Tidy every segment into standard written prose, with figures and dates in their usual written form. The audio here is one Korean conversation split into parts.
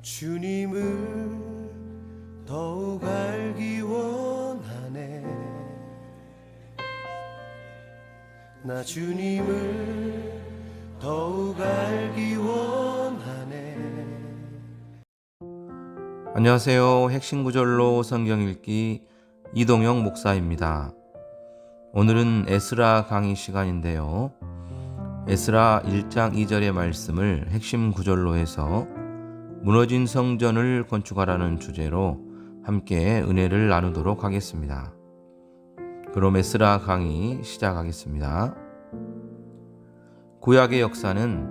주님을 더욱 알기 원하네. 나 주님을 더욱 알기 원하네. 안녕하세요. 핵심구절로 성경 읽기 이동영 목사입니다. 오늘은 에스라 강의 시간인데요. 에스라 1장 2절의 말씀을 핵심 구절로 해서 무너진 성전을 건축하라는 주제로 함께 은혜를 나누도록 하겠습니다. 그럼 에스라 강의 시작하겠습니다. 구약의 역사는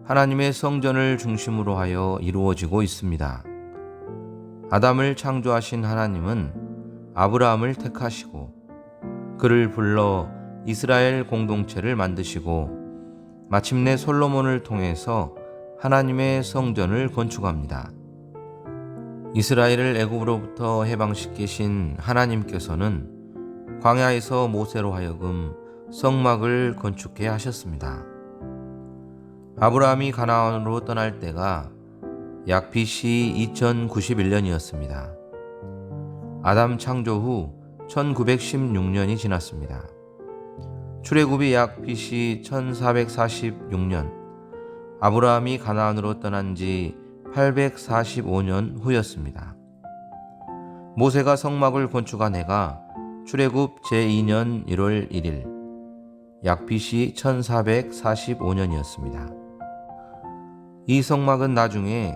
하나님의 성전을 중심으로 하여 이루어지고 있습니다. 아담을 창조하신 하나님은 아브라함을 택하시고 그를 불러 이스라엘 공동체를 만드시고 마침내 솔로몬을 통해서 하나님의 성전을 건축합니다. 이스라엘을 애굽으로부터 해방시키신 하나님께서는 광야에서 모세로 하여금 성막을 건축해 하셨습니다. 아브라함이 가나안으로 떠날 때가 약 BC 2091년이었습니다. 아담 창조 후 1916년이 지났습니다. 출애굽이 약 BC 1446년, 아브라함이 가나안으로 떠난 지 845년 후였습니다. 모세가 성막을 건축한 해가 출애굽 제2년 1월 1일, 약 BC 1445년이었습니다. 이 성막은 나중에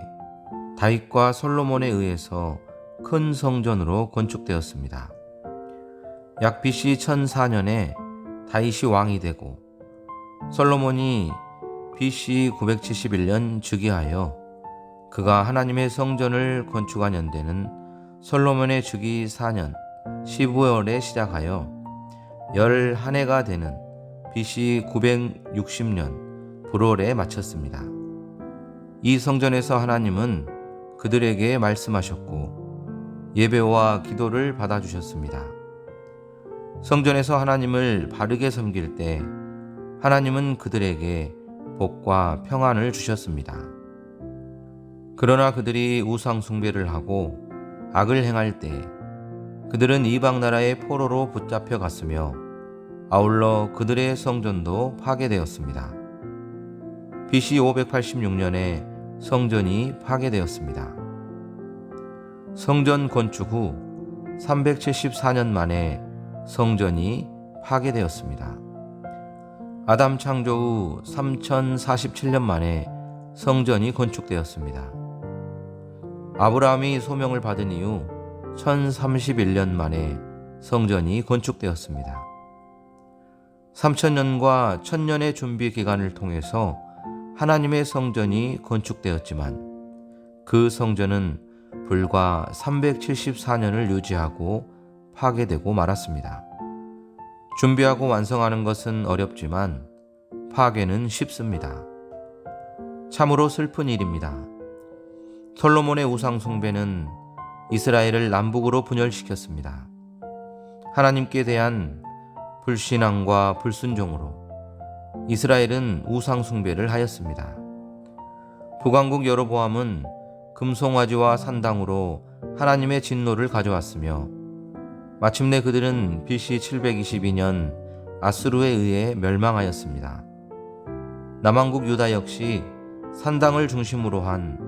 다윗과 솔로몬에 의해서 큰 성전으로 건축되었습니다. 약 BC 1004년에 다윗이 왕이 되고 솔로몬이 BC 971년 즉위하여 그가 하나님의 성전을 건축한 연대는 솔로몬의 즉위 4년 15월에 시작하여 11해가 되는 BC 960년 불월에 마쳤습니다. 이 성전에서 하나님은 그들에게 말씀하셨고 예배와 기도를 받아주셨습니다. 성전에서 하나님을 바르게 섬길 때 하나님은 그들에게 복과 평안을 주셨습니다. 그러나 그들이 우상 숭배를 하고 악을 행할 때 그들은 이방 나라의 포로로 붙잡혀 갔으며 아울러 그들의 성전도 파괴되었습니다. BC 586년에 성전이 파괴되었습니다. 성전 건축 후 374년 만에 성전이 파괴되었습니다. 아담 창조 후 3047년 만에 성전이 건축되었습니다. 아브라함이 소명을 받은 이후 1031년 만에 성전이 건축되었습니다. 3000년과 1000년의 준비 기간을 통해서 하나님의 성전이 건축되었지만 그 성전은 불과 374년을 유지하고 파괴되고 말았습니다. 준비하고 완성하는 것은 어렵지만 파괴는 쉽습니다. 참으로 슬픈 일입니다. 솔로몬의 우상 숭배는 이스라엘을 남북으로 분열시켰습니다. 하나님께 대한 불신앙과 불순종으로 이스라엘은 우상 숭배를 하였습니다. 북왕국 여로보암은 금송아지와 산당으로 하나님의 진노를 가져왔으며 마침내 그들은 BC 722년 아수르에 의해 멸망하였습니다. 남왕국 유다 역시 산당을 중심으로 한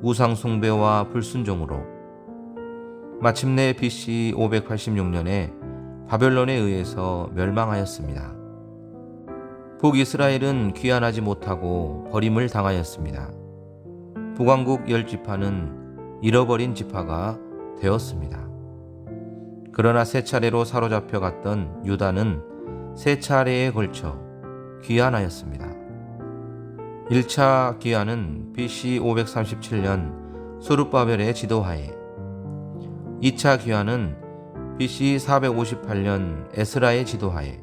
우상 숭배와 불순종으로 마침내 BC 586년에 바벨론에 의해서 멸망하였습니다. 북이스라엘은 귀환하지 못하고 버림을 당하였습니다. 북왕국 10지파는 잃어버린 지파가 되었습니다. 그러나 세 차례로 사로잡혀 갔던 유다는 세 차례에 걸쳐 귀환하였습니다. 1차 귀환은 BC 537년 소르바벨의 지도하에, 2차 귀환은 BC 458년 에스라의 지도하에,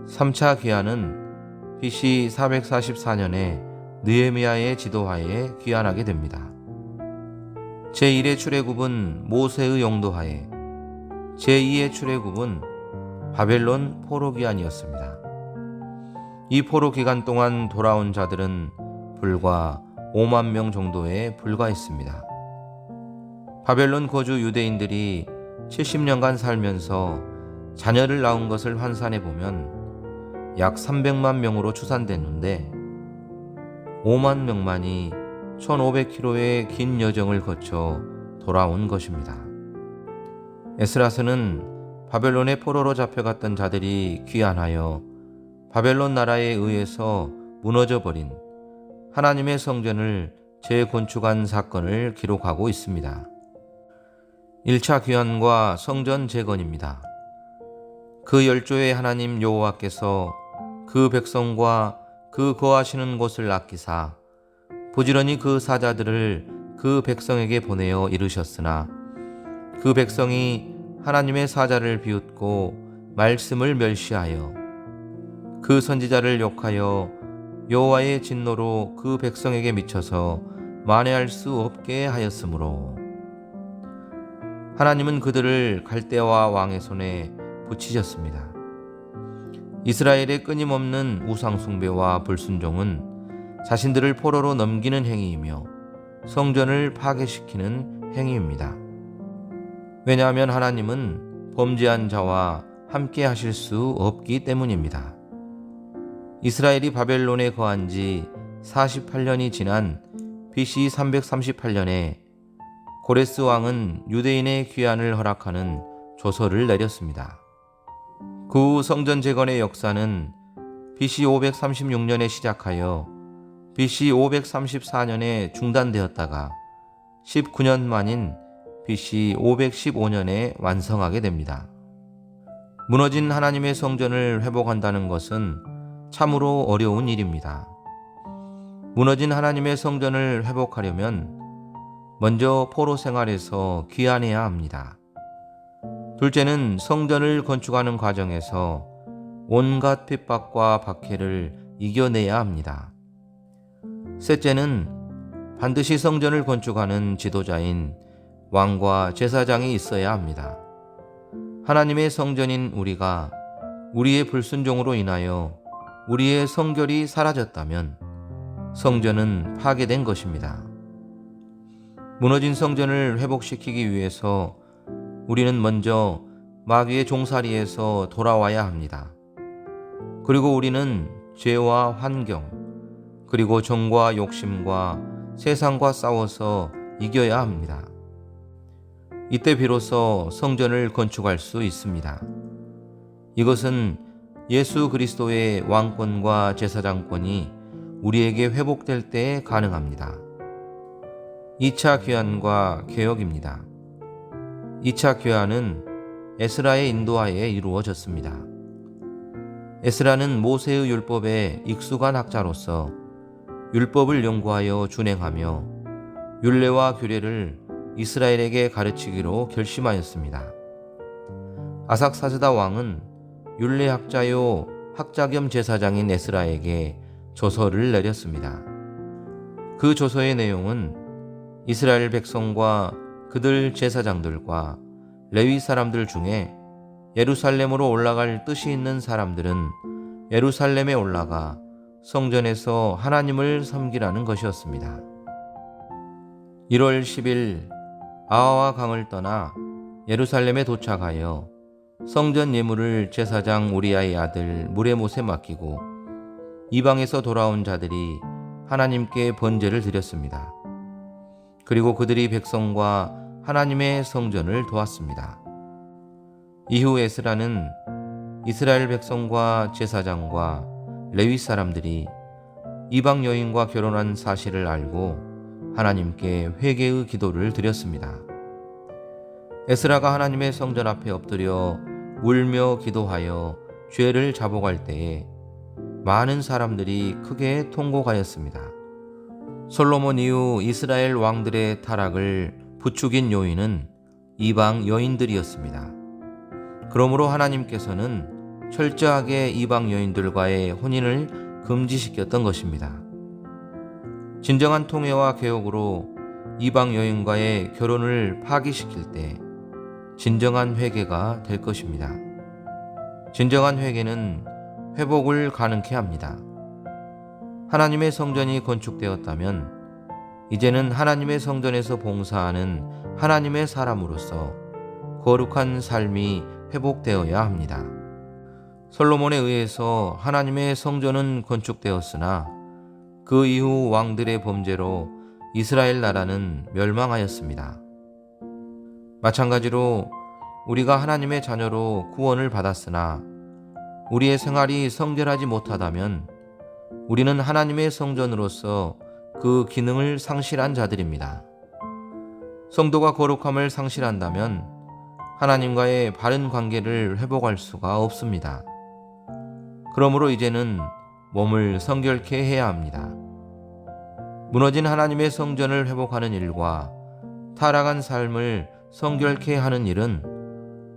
3차 귀환은 BC 444년에 느헤미야의 지도하에 귀환하게 됩니다. 제1의 출애굽은 모세의 용도하에, 제2의 출애굽은 바벨론 포로 귀환이었습니다. 이 포로 기간 동안 돌아온 자들은 불과 5만 명 정도에 불과했습니다. 바벨론 거주 유대인들이 70년간 살면서 자녀를 낳은 것을 환산해 보면 약 300만 명으로 추산됐는데 5만 명만이 1500km의 긴 여정을 거쳐 돌아온 것입니다. 에스라서는 바벨론의 포로로 잡혀갔던 자들이 귀환하여 바벨론 나라에 의해서 무너져버린 하나님의 성전을 재건축한 사건을 기록하고 있습니다. 1차 귀환과 성전 재건입니다. 그 열조의 하나님 여호와께서 그 백성과 그 거하시는 곳을 아끼사 부지런히 그 사자들을 그 백성에게 보내어 이르셨으나 그 백성이 하나님의 사자를 비웃고 말씀을 멸시하여 그 선지자를 욕하여 여호와의 진노로 그 백성에게 미쳐서 만회할 수 없게 하였으므로 하나님은 그들을 갈대아 왕의 손에 붙이셨습니다. 이스라엘의 끊임없는 우상숭배와 불순종은 자신들을 포로로 넘기는 행위이며 성전을 파괴시키는 행위입니다. 왜냐하면 하나님은 범죄한 자와 함께 하실 수 없기 때문입니다. 이스라엘이 바벨론에 거한 지 48년이 지난 BC 338년에 고레스 왕은 유대인의 귀환을 허락하는 조서를 내렸습니다. 그 후 성전 재건의 역사는 BC 536년에 시작하여 BC 534년에 중단되었다가 19년 만인 BC 515년에 완성하게 됩니다. 무너진 하나님의 성전을 회복한다는 것은 참으로 어려운 일입니다. 무너진 하나님의 성전을 회복하려면 먼저 포로 생활에서 귀환해야 합니다. 둘째는 성전을 건축하는 과정에서 온갖 핍박과 박해를 이겨내야 합니다. 셋째는 반드시 성전을 건축하는 지도자인 왕과 제사장이 있어야 합니다. 하나님의 성전인 우리가 우리의 불순종으로 인하여 우리의 성결이 사라졌다면 성전은 파괴된 것입니다. 무너진 성전을 회복시키기 위해서 우리는 먼저 마귀의 종살이에서 돌아와야 합니다. 그리고 우리는 죄와 환경, 그리고 정과 욕심과 세상과 싸워서 이겨야 합니다. 이때 비로소 성전을 건축할 수 있습니다. 이것은 예수 그리스도의 왕권과 제사장권이 우리에게 회복될 때에 가능합니다. 2차 귀환과 개혁입니다. 2차 귀환은 에스라의 인도하에 이루어졌습니다. 에스라는 모세의 율법에 익숙한 학자로서 율법을 연구하여 준행하며 율례와 규례를 이스라엘에게 가르치기로 결심하였습니다. 아삭사스다 왕은 율례학자요 학자 겸 제사장인 에스라에게 조서를 내렸습니다. 그 조서의 내용은 이스라엘 백성과 그들 제사장들과 레위 사람들 중에 예루살렘으로 올라갈 뜻이 있는 사람들은 예루살렘에 올라가 성전에서 하나님을 섬기라는 것이었습니다. 1월 10일 아하와 강을 떠나 예루살렘에 도착하여 성전 예물을 제사장 우리아의 아들 무레못에 맡기고 이방에서 돌아온 자들이 하나님께 번제를 드렸습니다. 그리고 그들이 백성과 하나님의 성전을 도왔습니다. 이후 에스라는 이스라엘 백성과 제사장과 레위 사람들이 이방 여인과 결혼한 사실을 알고 하나님께 회개의 기도를 드렸습니다. 에스라가 하나님의 성전 앞에 엎드려 울며 기도하여 죄를 자복할 때에 많은 사람들이 크게 통곡하였습니다. 솔로몬 이후 이스라엘 왕들의 타락을 부추긴 요인은 이방 여인들이었습니다. 그러므로 하나님께서는 철저하게 이방 여인들과의 혼인을 금지시켰던 것입니다. 진정한 통회와 개혁으로 이방 여인과의 결혼을 파기시킬 때 진정한 회개가 될 것입니다. 진정한 회개는 회복을 가능케 합니다. 하나님의 성전이 건축되었다면 이제는 하나님의 성전에서 봉사하는 하나님의 사람으로서 거룩한 삶이 회복되어야 합니다. 솔로몬에 의해서 하나님의 성전은 건축되었으나 그 이후 왕들의 범죄로 이스라엘 나라는 멸망하였습니다. 마찬가지로 우리가 하나님의 자녀로 구원을 받았으나 우리의 생활이 성결하지 못하다면 우리는 하나님의 성전으로서 그 기능을 상실한 자들입니다. 성도가 거룩함을 상실한다면 하나님과의 바른 관계를 회복할 수가 없습니다. 그러므로 이제는 몸을 성결케 해야 합니다. 무너진 하나님의 성전을 회복하는 일과 타락한 삶을 성결케 하는 일은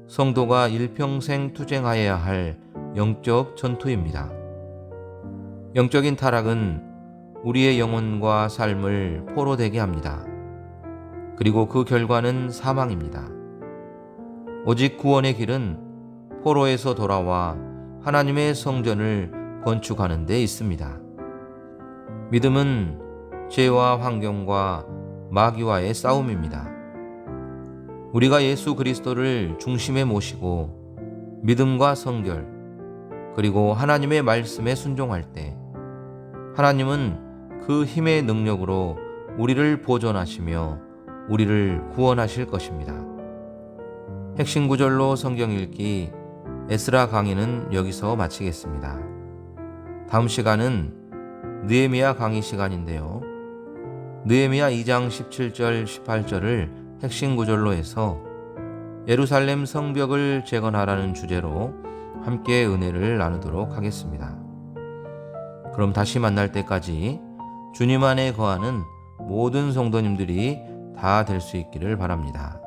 성도가 일평생 투쟁하여야 할 영적 전투입니다. 영적인 타락은 우리의 영혼과 삶을 포로되게 합니다. 그리고 그 결과는 사망입니다. 오직 구원의 길은 포로에서 돌아와 하나님의 성전을 건축하는 데 있습니다. 믿음은 죄와 환경과 마귀와의 싸움입니다. 우리가 예수 그리스도를 중심에 모시고 믿음과 성결, 그리고 하나님의 말씀에 순종할 때 하나님은 그 힘의 능력으로 우리를 보존하시며 우리를 구원하실 것입니다. 핵심 구절로 성경 읽기 에스라 강의는 여기서 마치겠습니다. 다음 시간은 느헤미야 강의 시간인데요. 느헤미야 2장 17절 18절을 핵심 구절로 해서 예루살렘 성벽을 재건하라는 주제로 함께 은혜를 나누도록 하겠습니다. 그럼 다시 만날 때까지 주님 안에 거하는 모든 성도님들이 다 될 수 있기를 바랍니다.